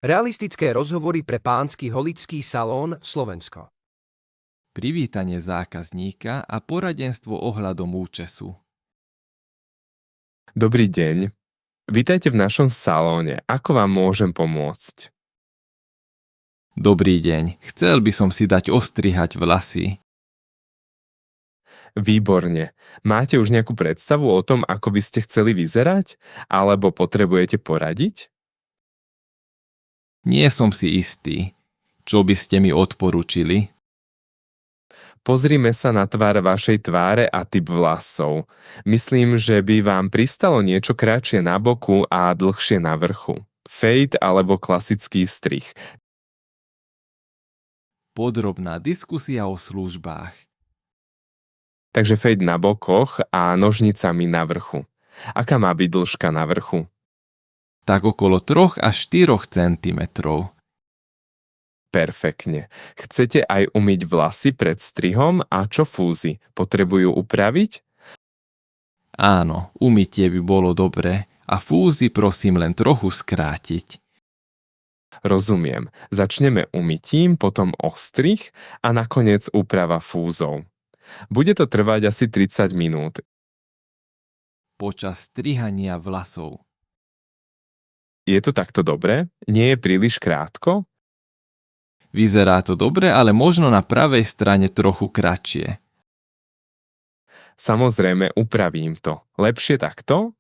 Realistické rozhovory pre pánsky holičský salón Slovensko. Privítanie zákazníka a poradenstvo ohľadom účesu. Dobrý deň. Vítajte v našom salóne. Ako vám môžem pomôcť? Dobrý deň, chcel by som si dať ostrihať vlasy. Výborne. Máte už nejakú predstavu o tom, ako by ste chceli vyzerať? Alebo potrebujete poradiť? Nie som si istý. Čo by ste mi odporúčili? Pozrime sa na tvár vašej tváre a typ vlasov. Myslím, že by vám pristalo niečo kratšie na boku a dlhšie na vrchu. Fade alebo klasický strih. Podrobná diskusia o službách. Takže fade na bokoch a nožnicami na vrchu. Aká má byť dĺžka na vrchu? Tak okolo 3 až 4 cm. Perfektne. Chcete aj umyť vlasy pred strihom a čo fúzy? Potrebujú upraviť? Áno, umytie by bolo dobré a fúzy prosím len trochu skrátiť. Rozumiem. Začneme umytím, potom ostrih a nakoniec úprava fúzov. Bude to trvať asi 30 minút. Počas strihania vlasov. Je to takto dobre? Nie je príliš krátko? Vyzerá to dobre, ale možno na pravej strane trochu kratšie. Samozrejme, upravím to. Lepšie takto?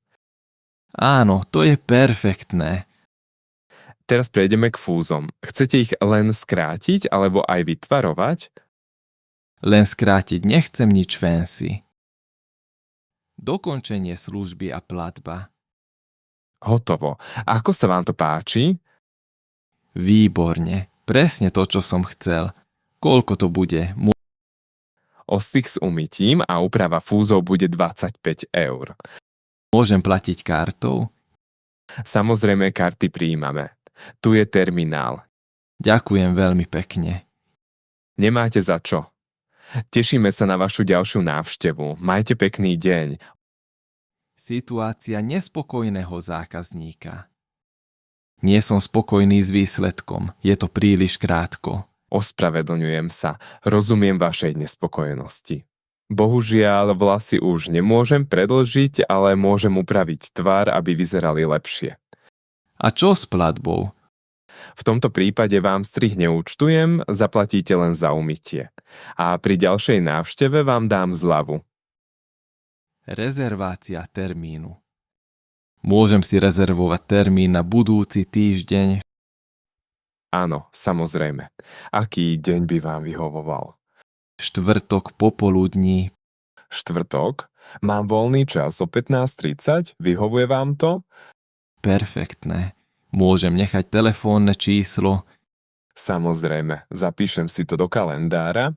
Áno, to je perfektné. Teraz prejdeme k fúzom. Chcete ich len skrátiť alebo aj vytvarovať? Len skrátiť nechcem nič fancy. Dokončenie služby a platba. Hotovo. Ako sa vám to páči? Výborne. Presne to, čo som chcel. Koľko to bude? Ostrih s umytím a úprava fúzov bude 25 €. Môžem platiť kartou? Samozrejme, karty prijímame. Tu je terminál. Ďakujem veľmi pekne. Nemáte za čo. Tešíme sa na vašu ďalšiu návštevu. Majte pekný deň. Situácia nespokojného zákazníka. Nie som spokojný s výsledkom. Je to príliš krátko. Ospravedlňujem sa. Rozumiem vašej nespokojnosti. Bohužiaľ, vlasy už nemôžem predĺžiť, ale môžem upraviť tvár, aby vyzerali lepšie. A čo s platbou? V tomto prípade vám strih neúčtujem, zaplatíte len za umytie. A pri ďalšej návšteve vám dám zľavu. Rezervácia termínu. Môžem si rezervovať termín na budúci týždeň? Áno, samozrejme. Aký deň by vám vyhovoval? Štvrtok popoludní. Štvrtok? Mám voľný čas o 15:30, vyhovuje vám to? Perfektné. Môžem nechať telefónne číslo? Samozrejme, zapíšem si to do kalendára.